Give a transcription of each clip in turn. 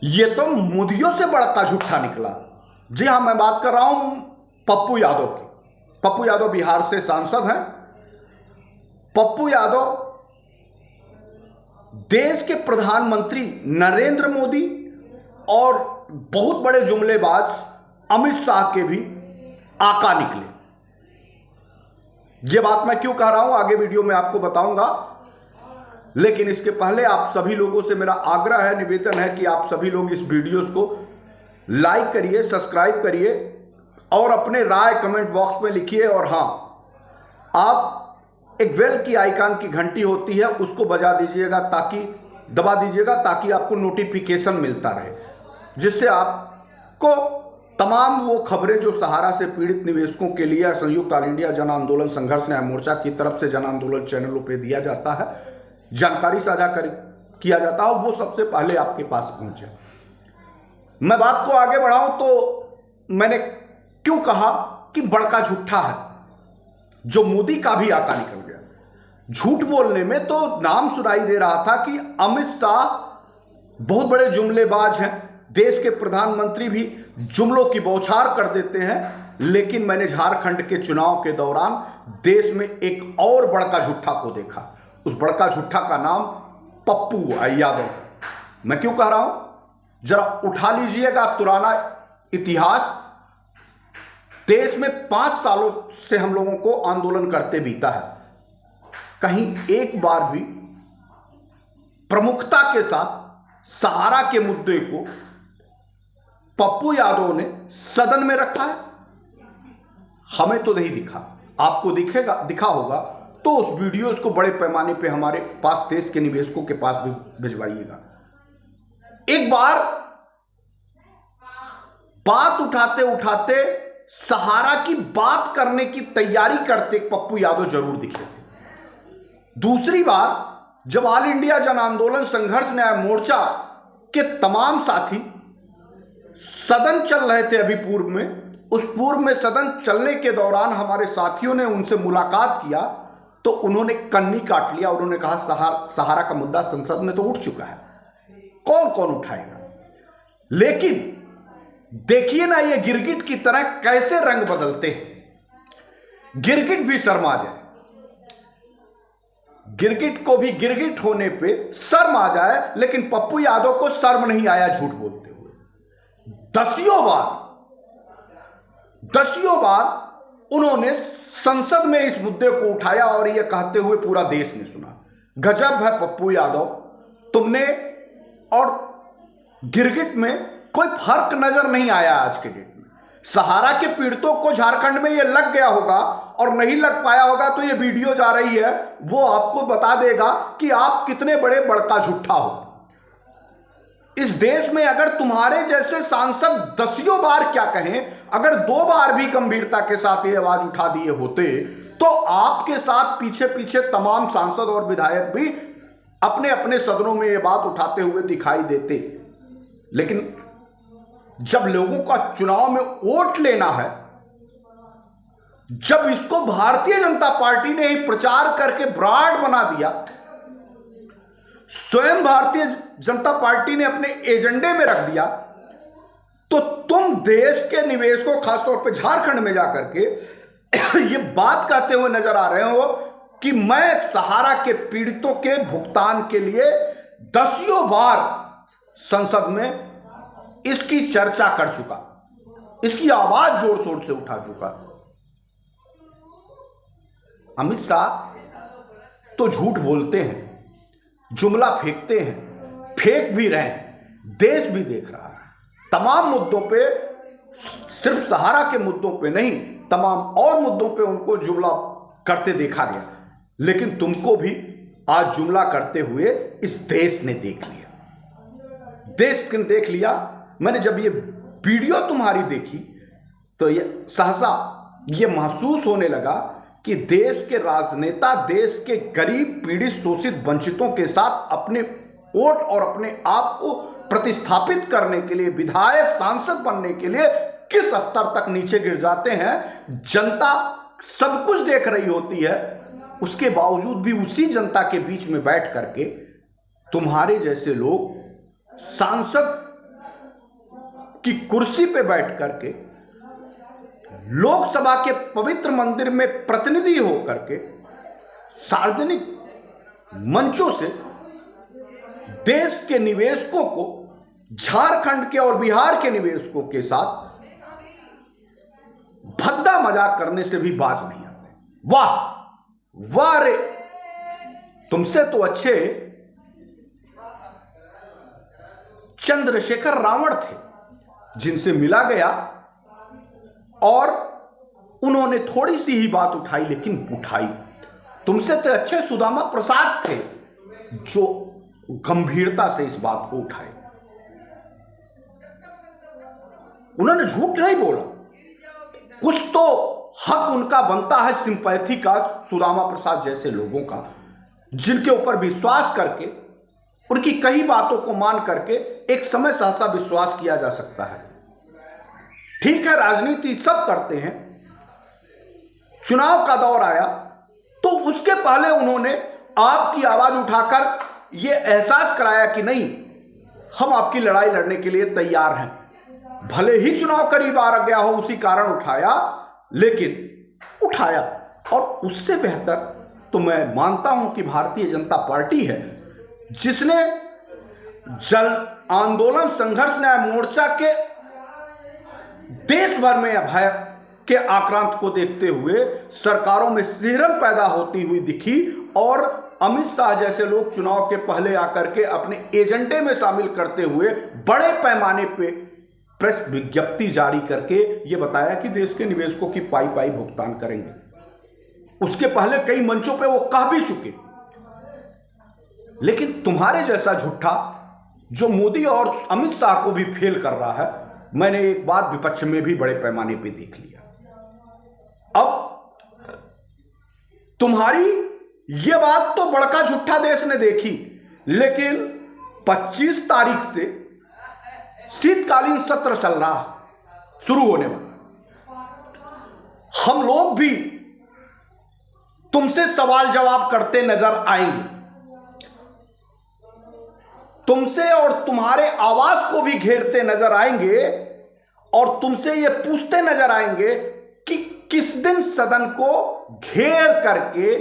ये तो मोदियों से बड़का झूठा निकला। जी हां, मैं बात कर रहा हूं पप्पू यादव की। पप्पू यादव बिहार से सांसद हैं। पप्पू यादव देश के प्रधानमंत्री नरेंद्र मोदी और बहुत बड़े जुमलेबाज अमित शाह के भी आका निकले। यह बात मैं क्यों कह रहा हूं आगे वीडियो में आपको बताऊंगा, लेकिन इसके पहले आप सभी लोगों से मेरा आग्रह है, निवेदन है कि आप सभी लोग इस वीडियोस को लाइक करिए, सब्सक्राइब करिए और अपने राय कमेंट बॉक्स में लिखिए। और हां, आप एक बेल की आइकन की घंटी होती है उसको बजा दीजिएगा, दबा दीजिएगा ताकि आपको नोटिफिकेशन मिलता रहे, जिससे आपको तमाम वो खबरें जो सहारा से पीड़ित निवेशकों के लिए संयुक्त ऑल इंडिया जन आंदोलन संघर्ष न्याय मोर्चा की तरफ से जन आंदोलन चैनलों पर दिया जाता है, जानकारी साझा किया जाता है, वो सबसे पहले आपके पास पहुंचे। मैं बात को आगे बढ़ाऊं तो मैंने क्यों कहा कि बड़का झूठा है जो मोदी का भी आका निकल गया। झूठ बोलने में तो नाम सुनाई दे रहा था कि अमित शाह बहुत बड़े जुमलेबाज हैं, देश के प्रधानमंत्री भी जुमलों की बौछार कर देते हैं, लेकिन मैंने झारखंड के चुनाव के दौरान देश में एक और बड़का झूठा को देखा। उस बड़का झूठा का नाम पप्पू यादव। मैं क्यों कह रहा हूं, जरा उठा लीजिएगा पुराना इतिहास। देश में 5 सालों से हम लोगों को आंदोलन करते बीता है, कहीं एक बार भी प्रमुखता के साथ सहारा के मुद्दे को पप्पू यादव ने सदन में रखा है? हमें तो नहीं दिखा। आपको दिखा होगा तो उस वीडियोस को बड़े पैमाने पे हमारे पास, देश के निवेशकों के पास भी भिजवाइएगा। एक बार बात उठाते उठाते सहारा की बात करने की तैयारी करते पप्पू यादव जरूर दिखे थे। दूसरी बार जब ऑल इंडिया जन आंदोलन संघर्ष न्याय मोर्चा के तमाम साथी सदन चल रहे थे अभी पूर्व में, उस पूर्व में सदन चलने के दौरान हमारे साथियों ने उनसे मुलाकात किया तो उन्होंने कन्नी काट लिया। उन्होंने कहा सहारा का मुद्दा संसद में तो उठ चुका है, कौन कौन उठाएगा। लेकिन देखिए ना, ये गिरगिट की तरह कैसे रंग बदलते हैं। गिरगिट भी शर्मा जाए, गिरगिट को भी गिरगिट होने पे शर्म आ जाए, लेकिन पप्पू यादव को शर्म नहीं आया झूठ बोलते हुए। दसियों बार उन्होंने संसद में इस मुद्दे को उठाया और यह कहते हुए पूरा देश ने सुना। गजब है पप्पू यादव, तुमने और गिरगिट में कोई फर्क नजर नहीं आया आज के डेट में। सहारा के पीड़ितों को झारखंड में यह लग गया होगा और नहीं लग पाया होगा तो यह वीडियो जा रही है, वो आपको बता देगा कि आप कितने बड़े बड़का झूठा हो। इस देश में अगर तुम्हारे जैसे सांसद दसियों बार क्या कहें, अगर 2 बार भी गंभीरता के साथ ये आवाज उठा दिए होते तो आपके साथ पीछे पीछे तमाम सांसद और विधायक भी अपने अपने सदनों में ये बात उठाते हुए दिखाई देते। लेकिन जब लोगों का चुनाव में वोट लेना है, जब इसको भारतीय जनता पार्टी ने ही प्रचार करके ब्रांड बना दिया, स्वयं भारतीय जनता पार्टी ने अपने एजेंडे में रख दिया, तो तुम देश के निवेशकों, खासतौर पर झारखंड में जाकर के ये बात कहते हुए नजर आ रहे हो कि मैं सहारा के पीड़ितों के भुगतान के लिए दसियों बार संसद में इसकी चर्चा कर चुका, इसकी आवाज जोर शोर से उठा चुका। अमित शाह तो झूठ बोलते हैं, जुमला फेंकते हैं, फेंक भी रहे हैं, देश भी देख रहा है। तमाम मुद्दों पे, सिर्फ सहारा के मुद्दों पे नहीं, तमाम और मुद्दों पे उनको जुमला करते देखा गया। लेकिन तुमको भी आज जुमला करते हुए इस देश ने देख लिया। देश ने देख लिया। मैंने जब ये वीडियो तुम्हारी देखी तो ये सहसा ये महसूस होने लगा कि देश के राजनेता देश के गरीब, पीड़ित, शोषित, वंचितों के साथ अपने वोट और अपने आप को प्रतिस्थापित करने के लिए, विधायक, सांसद बनने के लिए किस स्तर तक नीचे गिर जाते हैं। जनता सब कुछ देख रही होती है, उसके बावजूद भी उसी जनता के बीच में बैठ करके तुम्हारे जैसे लोग सांसद की कुर्सी पे बैठ करके, लोकसभा के पवित्र मंदिर में प्रतिनिधि होकर के, सार्वजनिक मंचों से देश के निवेशकों को, झारखंड के और बिहार के निवेशकों के साथ भद्दा मजाक करने से भी बाज नहीं आते। वाह वाह रे, तुमसे तो अच्छे चंद्रशेखर रावण थे, जिनसे मिला गया और उन्होंने थोड़ी सी ही बात उठाई, लेकिन उठाई। तुमसे तो अच्छे सुदामा प्रसाद थे, जो गंभीरता से इस बात को उठाए। उन्होंने झूठ नहीं बोला, कुछ तो हक उनका बनता है सिंपैथी का, सुदामा प्रसाद जैसे लोगों का, जिनके ऊपर विश्वास करके, उनकी कई बातों को मान करके एक समय सहसा विश्वास किया जा सकता है। ठीक है, राजनीति सब करते हैं, चुनाव का दौर आया तो उसके पहले उन्होंने आपकी आवाज उठाकर यह एहसास कराया कि नहीं, हम आपकी लड़ाई लड़ने के लिए तैयार हैं। भले ही चुनाव करीब आ गया हो, उसी कारण उठाया, लेकिन उठाया। और उससे बेहतर तो मैं मानता हूं कि भारतीय जनता पार्टी है, जिसने जन आंदोलन संघर्ष न्याय मोर्चा के देश भर में भय के आक्रांत को देखते हुए सरकारों में सिहरन पैदा होती हुई दिखी, और अमित शाह जैसे लोग चुनाव के पहले आकर के अपने एजेंडे में शामिल करते हुए बड़े पैमाने पे प्रेस विज्ञप्ति जारी करके ये बताया कि देश के निवेशकों की पाई पाई भुगतान करेंगे। उसके पहले कई मंचों पे वो कह भी चुके। लेकिन तुम्हारे जैसा झूठा, जो मोदी और अमित शाह को भी फेल कर रहा है, मैंने एक बात विपक्ष में भी बड़े पैमाने पे देख लिया। अब तुम्हारी ये बात तो बड़का झूठा देश ने देखी, लेकिन 25 तारीख से शीतकालीन सत्र चल रहा, शुरू होने वाला। हम लोग भी तुमसे सवाल जवाब करते नजर आएंगे, तुमसे और तुम्हारे आवाज को भी घेरते नजर आएंगे, और तुमसे ये पूछते नजर आएंगे कि किस दिन सदन को घेर करके,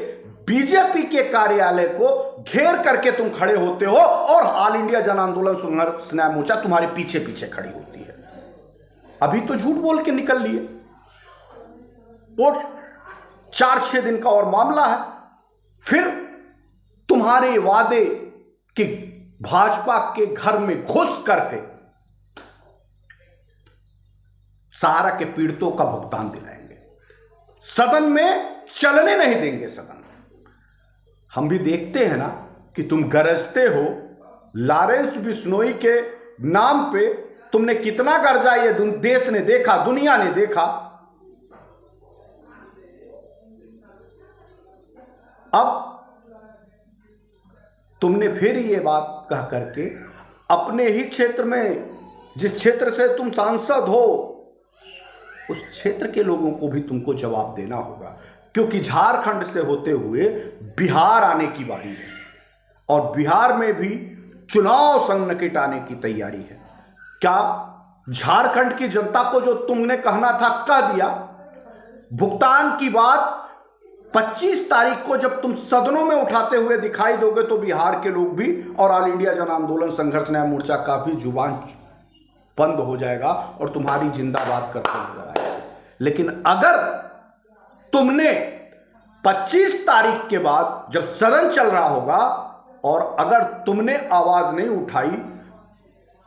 बीजेपी के कार्यालय को घेर करके तुम खड़े होते हो और ऑल इंडिया जन आंदोलन संघर्ष न्याय मोर्चा तुम्हारे पीछे पीछे खड़ी होती है। अभी तो झूठ बोल के निकल लिए, और 4-6 दिन का और मामला है, फिर तुम्हारे वादे कि भाजपा के घर में घुस करके सहारा के पीड़ितों का भुगतान दिलाएंगे, सदन में चलने नहीं देंगे। सदन हम भी देखते हैं ना कि तुम गरजते हो, लॉरेंस बिश्नोई के नाम पे तुमने कितना गरजा, ये देश ने देखा, दुनिया ने देखा। अब तुमने फिर ये बात कह करके अपने ही क्षेत्र में, जिस क्षेत्र से तुम सांसद हो, उस क्षेत्र के लोगों को भी तुमको जवाब देना होगा, क्योंकि झारखंड से होते हुए बिहार आने की बारी है, और बिहार में भी चुनाव संकट आने की तैयारी है। क्या झारखंड की जनता को जो तुमने कहना था कह दिया? भुगतान की बात 25 तारीख को जब तुम सदनों में उठाते हुए दिखाई दोगे, तो बिहार के लोग भी और ऑल इंडिया जन आंदोलन संघर्ष न्याय मोर्चा का भी जुबान बंद हो जाएगा और तुम्हारी जिंदाबाद करते नजर आएगा। लेकिन अगर तुमने 25 तारीख के बाद जब सदन चल रहा होगा और अगर तुमने आवाज नहीं उठाई,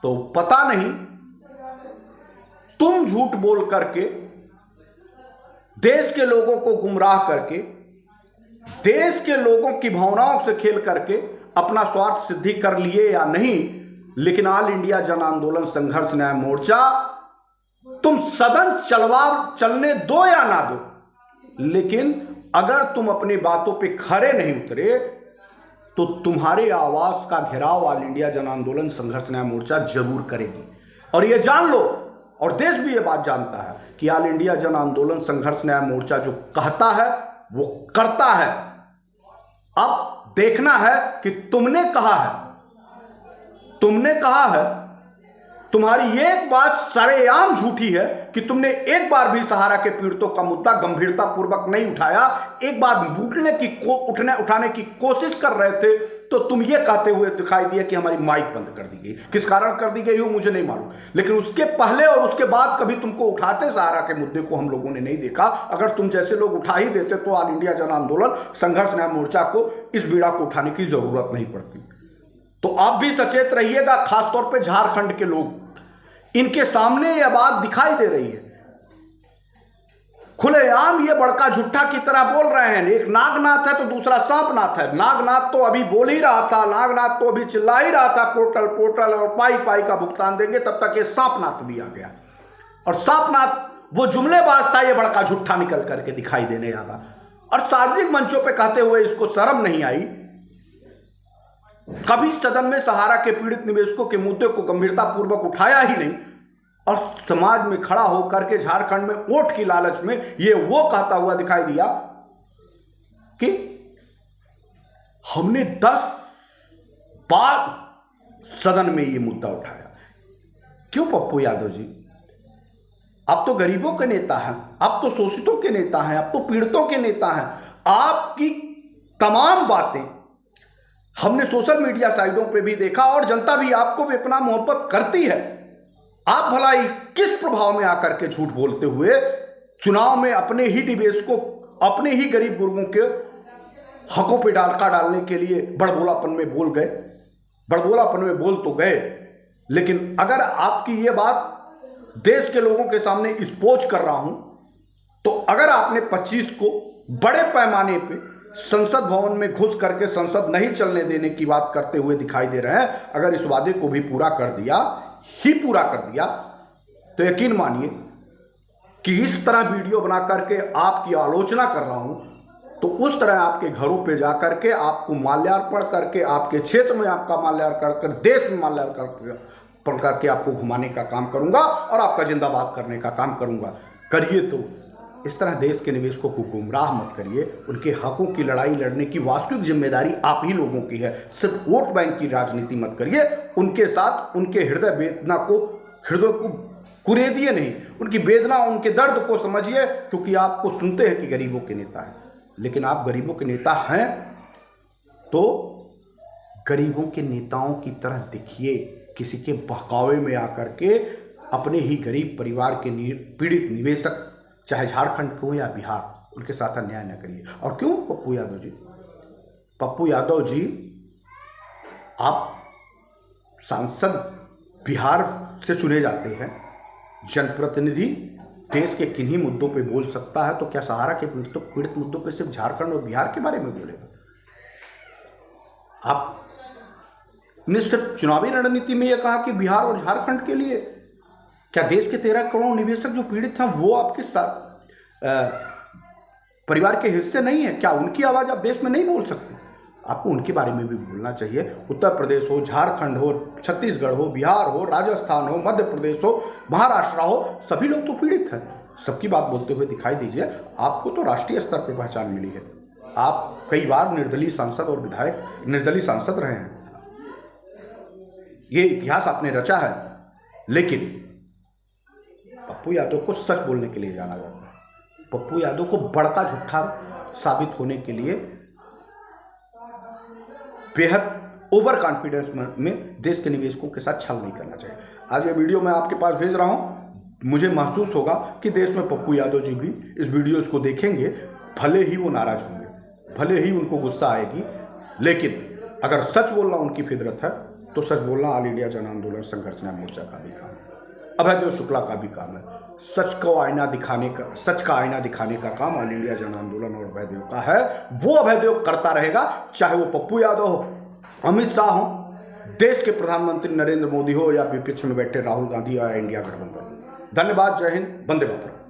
तो पता नहीं तुम झूठ बोल करके, देश के लोगों को गुमराह करके, देश के लोगों की भावनाओं से खेल करके अपना स्वार्थ सिद्धि कर लिए या नहीं, लेकिन ऑल इंडिया जन आंदोलन संघर्ष न्याय मोर्चा, तुम सदन चलने दो या ना दो, लेकिन अगर तुम अपनी बातों पे खरे नहीं उतरे, तो तुम्हारे आवाज का घेराव ऑल इंडिया जन आंदोलन संघर्ष न्याय मोर्चा जरूर करेगी। और यह जान लो, और देश भी यह बात जानता है कि ऑल इंडिया जन आंदोलन संघर्ष न्याय मोर्चा जो कहता है वो करता है। अब देखना है कि तुमने कहा है तुम्हारी एक बात सरेआम झूठी है कि तुमने एक बार भी सहारा के पीड़ितों का मुद्दा गंभीरता पूर्वक नहीं उठाया। एक बार उठाने की कोशिश कर रहे थे तो तुम ये कहते हुए दिखाई दिए कि हमारी माइक बंद कर दी गई। किस कारण कर दी गई हो मुझे नहीं मालूम, लेकिन उसके पहले और उसके बाद कभी तुमको उठाते सहारा के मुद्दे को हम लोगों ने नहीं देखा। अगर तुम जैसे लोग उठा ही देते तो ऑल इंडिया जन आंदोलन संघर्ष न्याय मोर्चा को इस बीड़ा को उठाने की जरूरत नहीं पड़ती। तो आप भी सचेत रहिएगा, खासतौर पे झारखंड के लोग, इनके सामने यह बात दिखाई दे रही है। खुलेआम ये बड़का झुट्ठा की तरह बोल रहे हैं। एक नागनाथ है तो दूसरा सांपनाथ है। नागनाथ तो अभी बोल ही रहा था, नागनाथ तो अभी चिल्ला ही रहा था पोर्टल पोर्टल और पाई पाई का भुगतान देंगे, तब तक ये सांपनाथ भी आ गया। और सांपनाथ वो जुमलेबाज था, ये बड़का झुट्ठा निकल करके दिखाई देने लगा। और सार्वजनिक मंचों पे कहते हुए इसको शर्म नहीं आई। कभी सदन में सहारा के पीड़ित निवेशकों के मुद्दे को गंभीरता पूर्वक उठाया ही नहीं, और समाज में खड़ा होकर के झारखंड में वोट की लालच में ये वो कहता हुआ दिखाई दिया कि हमने 10 बार सदन में ये मुद्दा उठाया। क्यों पप्पू यादव जी, आप तो गरीबों के नेता हैं, आप तो शोषितों के नेता हैं, आप तो पीड़ितों के नेता हैं। आपकी तमाम बातें हमने सोशल मीडिया साइटों पे भी देखा और जनता भी आपको बेपनाह मोहब्बत करती है। आप भला किस प्रभाव में आकर के झूठ बोलते हुए चुनाव में अपने ही निवेशकों, अपने ही गरीब गुर्गों के हकों पे डालका डालने के लिए बड़बोलापन में बोल गए। बड़बोलापन में बोल तो गए, लेकिन अगर आपकी ये बात देश के लोगों के सामने एक्सपोज कर रहा हूं, तो अगर आपने 25 को बड़े पैमाने पे संसद भवन में घुस करके संसद नहीं चलने देने की बात करते हुए दिखाई दे रहे हैं, अगर इस वादे को भी पूरा कर दिया तो यकीन मानिए कि इस तरह वीडियो बना करके आपकी आलोचना कर रहा हूं, तो उस तरह आपके घरों पे जाकर के आपको माल्यार्पण करके, आपके क्षेत्र में आपका माल्यार्पण कर, देश में माल्यार्पण करके आपको घुमाने का काम करूंगा और आपका जिंदाबाद करने का काम करूंगा। करिए तो इस तरह देश के निवेशकों को गुमराह मत करिए। उनके हकों की लड़ाई लड़ने की वास्तविक जिम्मेदारी आप ही लोगों की है। सिर्फ वोट बैंक की राजनीति मत करिए। उनके साथ उनके हृदय को कुरेदिए नहीं, उनकी वेदना, उनके दर्द को समझिए, क्योंकि आपको सुनते हैं कि गरीबों के नेता हैं, लेकिन आप गरीबों के नेता हैं तो गरीबों के नेताओं की तरह दिखिए। किसी के बहकावे में आकर के अपने ही गरीब परिवार के पीड़ित निवेशक, चाहे झारखंड के हो या बिहार, उनके साथ अन्याय न करिए। और क्यों पप्पू यादव जी, आप सांसद बिहार से चुने जाते हैं, जनप्रतिनिधि देश के किन्हीं मुद्दों पे बोल सकता है, तो क्या सहारा के पीड़ित मुद्दों पे सिर्फ झारखंड और बिहार के बारे में बोलेगा? आपने सिर्फ चुनावी रणनीति में यह कहा कि बिहार और झारखंड के लिए, क्या देश के 13 करोड़ निवेशक जो पीड़ित हैं वो आपके साथ परिवार के हिस्से नहीं है? क्या उनकी आवाज आप देश में नहीं बोल सकते? आपको उनके बारे में भी बोलना चाहिए। उत्तर प्रदेश हो, झारखंड हो, छत्तीसगढ़ हो, बिहार हो, राजस्थान हो, मध्य प्रदेश हो, महाराष्ट्र हो, सभी लोग तो पीड़ित हैं। सबकी बात बोलते हुए दिखाई दीजिए। आपको तो राष्ट्रीय स्तर पर पहचान मिली है। आप कई बार निर्दलीय सांसद और विधायक, निर्दलीय सांसद रहे हैं, ये इतिहास आपने रचा है। लेकिन पप्पू यादव को सच बोलने के लिए जाना जाता है। पप्पू यादव को बड़का झूठा साबित होने के लिए बेहद ओवर कॉन्फिडेंस में देश के निवेशकों के साथ छल नहीं करना चाहिए। आज ये वीडियो मैं आपके पास भेज रहा हूं। मुझे महसूस होगा कि देश में पप्पू यादव जी भी इस वीडियोस को देखेंगे, भले ही वो नाराज होंगे, भले ही उनको गुस्सा आएगी, लेकिन अगर सच बोलना उनकी फितरत है तो सच बोलना ऑल इंडिया जन आंदोलन संघर्ष न्याय मोर्चा का भी काम है, अभयदेव शुक्ला का भी काम है। सच का आईना दिखाने का काम ऑल इंडिया जन आंदोलन और अभयदेव का है। वो अभयदेव करता रहेगा, चाहे वो पप्पू यादव हो, अमित शाह हो, देश के प्रधानमंत्री नरेंद्र मोदी हो, या विपक्ष में बैठे राहुल गांधी या इंडिया गठबंधन। धन्यवाद। जय हिंद। वंदे मातरम।